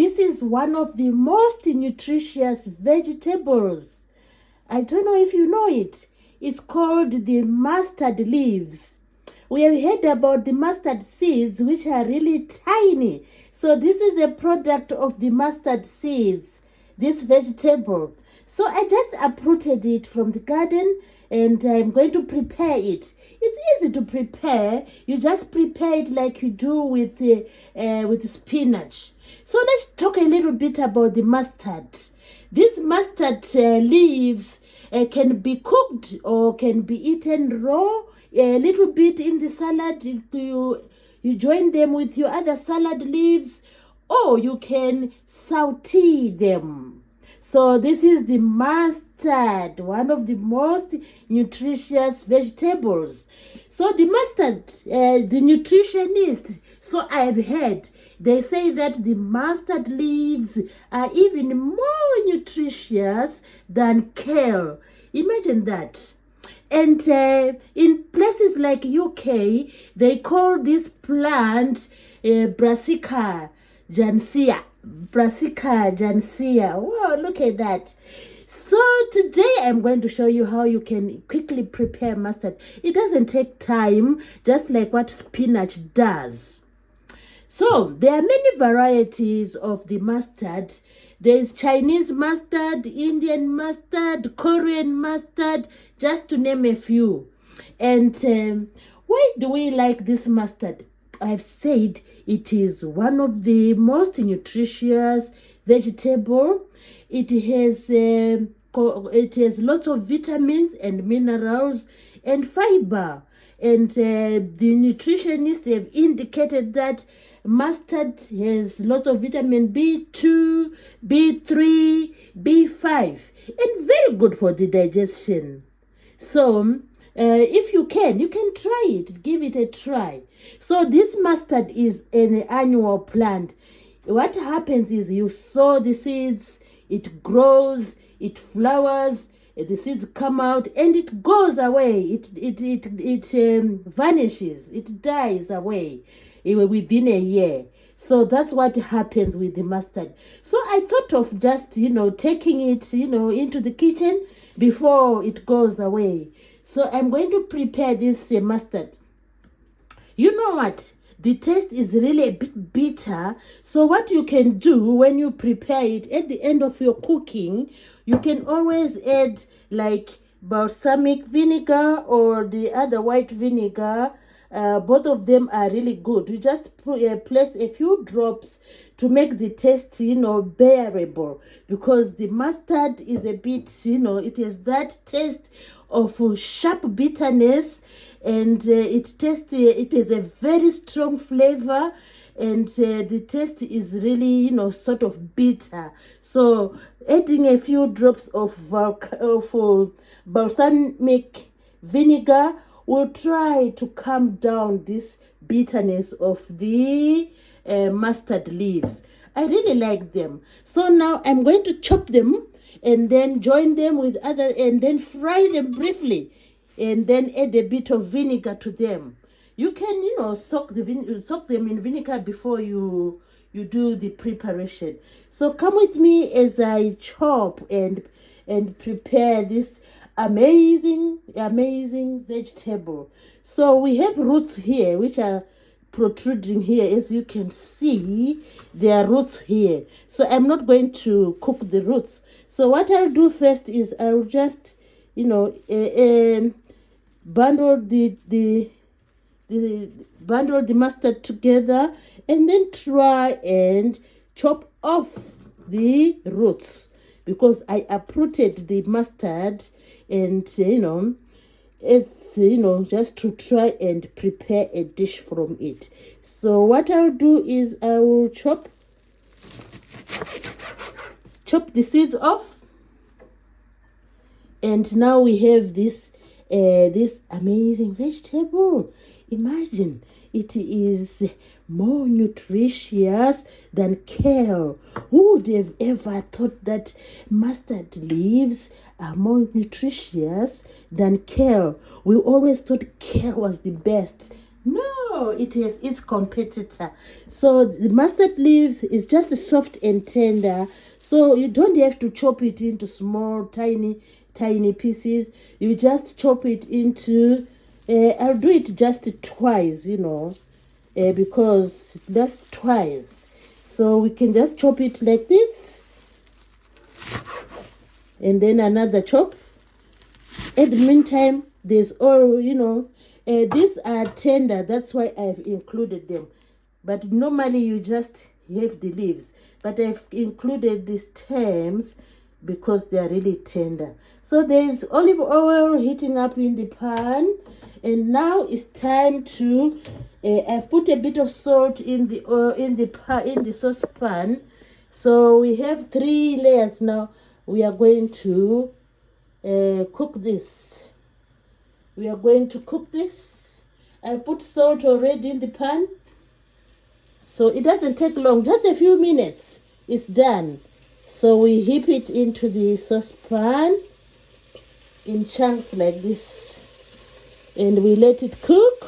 This is one of the most nutritious vegetables. I don't know if you know it. It's called the mustard leaves. We have heard about the mustard seeds, which are really tiny. So this is a product of the mustard seeds, this vegetable. So I just uprooted it from the garden and I'm going to prepare it. It's easy to prepare. You just prepare it like you do with spinach. So let's talk a little bit about the mustard. These mustard leaves can be cooked or can be eaten raw. A little bit in the salad, you join them with your other salad leaves, or you can saute them. So this is the mustard, one of the most nutritious vegetables. So the mustard, the nutritionist, so I've heard, they say that the mustard leaves are even more nutritious than kale. Imagine that. And in places like UK, they call this plant Brassica jansea. Brassica jansea. Wow, look at that. So today I'm going to show you how you can quickly prepare mustard. It doesn't take time, just like what spinach does. So there are many varieties of the mustard. There is Chinese mustard, Indian mustard, Korean mustard, just to name a few. And why do we like this mustard? I've said it is one of the most nutritious vegetable. It has lots of vitamins and minerals and fiber. And the nutritionists have indicated that mustard has lots of vitamin B2, B3, B5, and very good for the digestion. So if you can try it, give it a try. So this mustard is an annual plant. What happens is you sow the seeds, it grows, it flowers, the seeds come out and it goes away. It vanishes, it dies away within a year. So that's what happens with the mustard. So I thought of just taking it into the kitchen before it goes away. So I'm going to prepare this mustard. You know what? The taste is really a bit bitter. So what you can do when you prepare it at the end of your cooking, you can always add like balsamic vinegar or the other white vinegar. Both of them are really good. You just place a few drops to make the taste bearable, because the mustard is a bit it has that taste of sharp bitterness, and it has a very strong flavor, and the taste is really sort of bitter. So adding a few drops of balsamic vinegar will try to calm down this bitterness of the mustard leaves. I really like them. So now I'm going to chop them and then join them with other, and then fry them briefly, and then add a bit of vinegar to them. You can soak them in vinegar before you do the preparation. So come with me as I chop and prepare this amazing vegetable. So we have roots here which are protruding here. As you can see, there are roots here. So I'm not going to cook the roots. So what I'll do first is I'll just bundle the mustard together, and then try and chop off the roots, because I uprooted the mustard, and it's just to try and prepare a dish from it. So what I'll do is I will chop the seeds off, and now we have this amazing vegetable. Imagine, it is more nutritious than kale. Who would have ever thought that mustard leaves are more nutritious than kale? We always thought kale was the best. No, Oh, it has its competitor. So the mustard leaves is just soft and tender. So you don't have to chop it into small, tiny pieces. You just chop it into, I'll do it just twice, because that's twice. So we can just chop it like this. And then another chop. At the meantime, there's all, these are tender. That's why I've included them. But normally you just have the leaves. But I've included these stems because they are really tender. So there's olive oil heating up in the pan. And now it's time to, I've put a bit of salt in the saucepan. So we have 3 layers now. We are going to cook this. We are going to cook this. I put salt already in the pan. So it doesn't take long, just a few minutes. It's done. So we heap it into the saucepan in chunks like this. And we let it cook.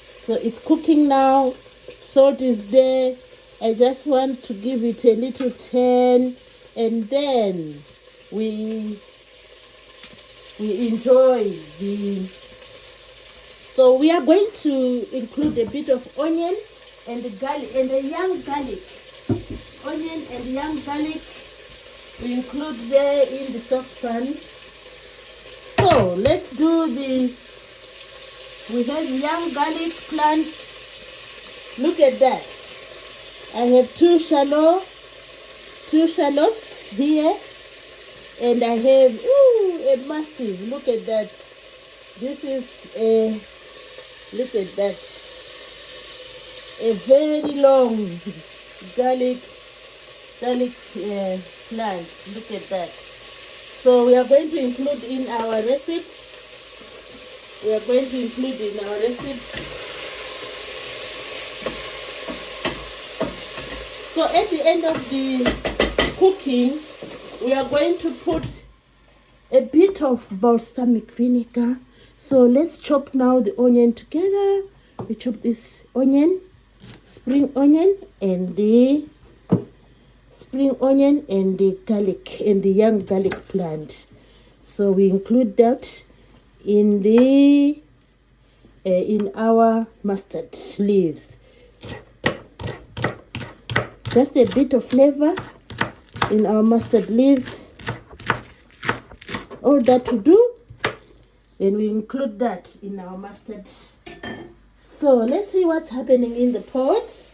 So it's cooking now. Salt is there. I just want to give it a little turn. And then we enjoy the... So we are going to include a bit of onion and the garlic and a young garlic. Onion and young garlic we include there in the saucepan. So let's do we have young garlic plant. Look at that. I have two shallots here, and I have a massive. Look at that. This is look at that. A very long garlic plant. Look at that. So we are going to include in our recipe. So at the end of the cooking, we are going to put a bit of balsamic vinegar. So let's chop now the onion together. We chop this onion, spring onion, and the garlic and the young garlic plant. So we include that in our mustard leaves. Just a bit of flavor in our mustard leaves. All that to do, then we include that in our mustard. So let's see what's happening in the pot.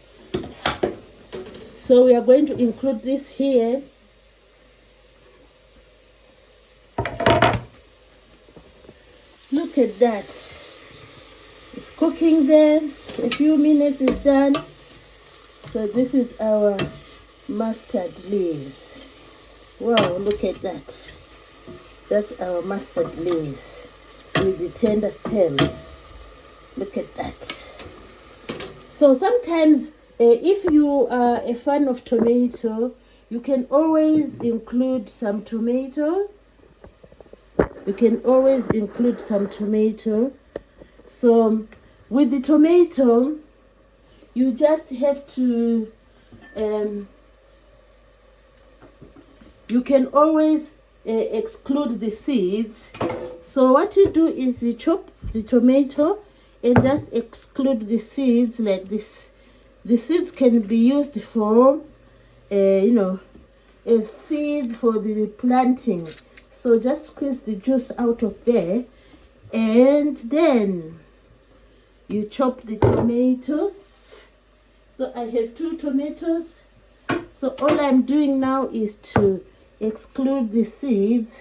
So we are going to include this here. Look at that. It's cooking there. A few minutes is done. So this is our mustard leaves. Wow, look at that. That's our mustard leaves with the tender stems. Look at that. So sometimes if you are a fan of tomato, you can always include some tomato. So with the tomato, you just have to, you can always exclude the seeds. So what you do is you chop the tomato and just exclude the seeds like this. The seeds can be used for, as seeds for the planting. So just squeeze the juice out of there, and then you chop the tomatoes. So I have 2 tomatoes. So all I'm doing now is to exclude the seeds.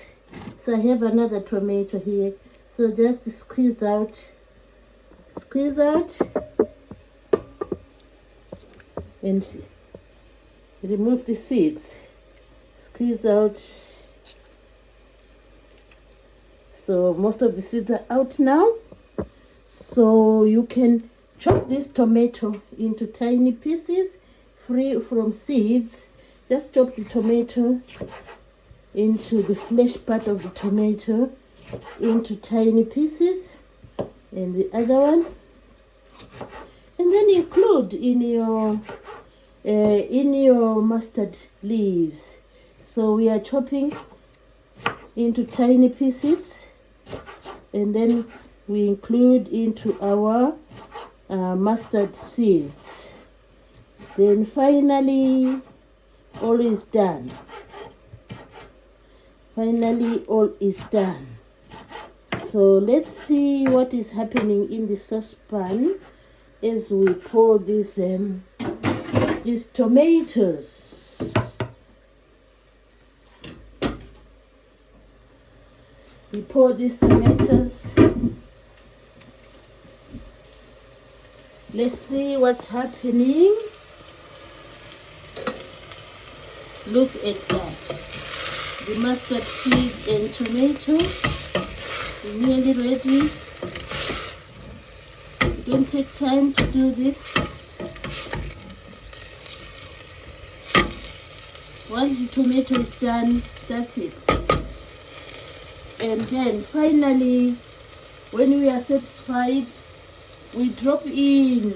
So I have another tomato here. So just squeeze out, and remove the seeds. Squeeze out. So most of the seeds are out now. So you can chop this tomato into tiny pieces, free from seeds. Just chop the tomato into the flesh part of the tomato into tiny pieces. and the other one, and then include in your mustard leaves. So we are chopping into tiny pieces, and then we include into our mustard seeds. Then finally, all is done. Finally, all is done. So let's see what is happening in the saucepan as we pour these tomatoes. We pour these tomatoes. Let's see what's happening. Look at that. The mustard seed and tomato is nearly ready. Don't take time to do this. Once the tomato is done, that's it. And then finally, when we are satisfied, we drop in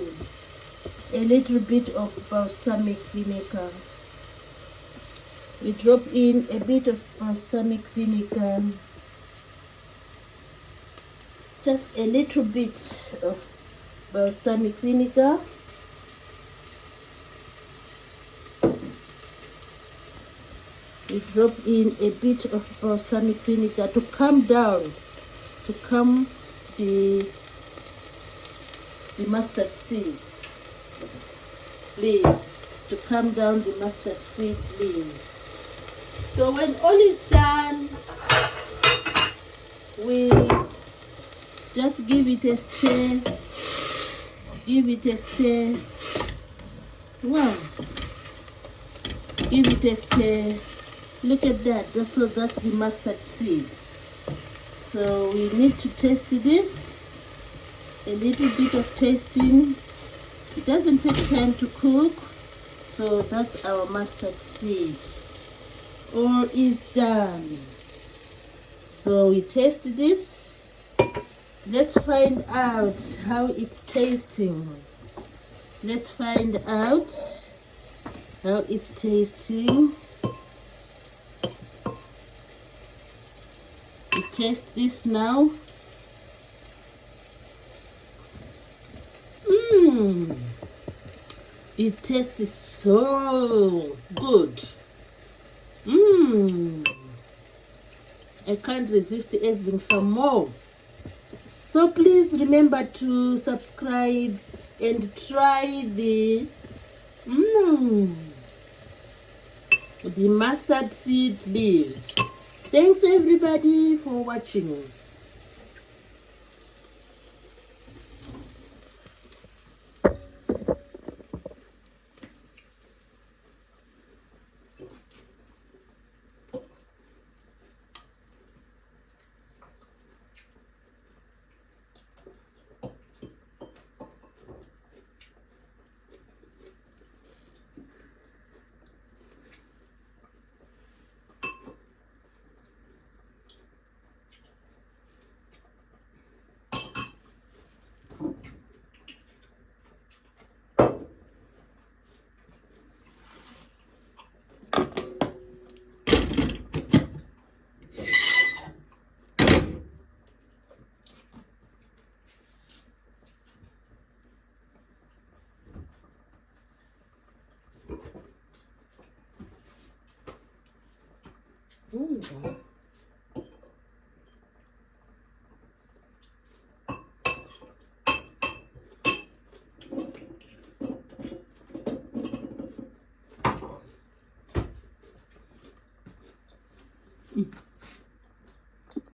a little bit of balsamic vinegar. We drop in a bit of balsamic vinegar, just a little bit of balsamic vinegar. We drop in a bit of balsamic vinegar to calm down, to calm the mustard seed leaves, to calm down the mustard seed leaves. So when all is done, we just give it a stir. Give it a stir. Wow. Give it a stir. Look at that. That's the mustard seed. So we need to taste this. A little bit of tasting. It doesn't take time to cook. So that's our mustard seed. All is done. So we taste this. Let's find out how it's tasting. Let's find out how it's tasting. We taste this now. It tastes so good. I can't resist having some more. So please remember to subscribe and try the mustard seed leaves. Thanks everybody for watching. Mm.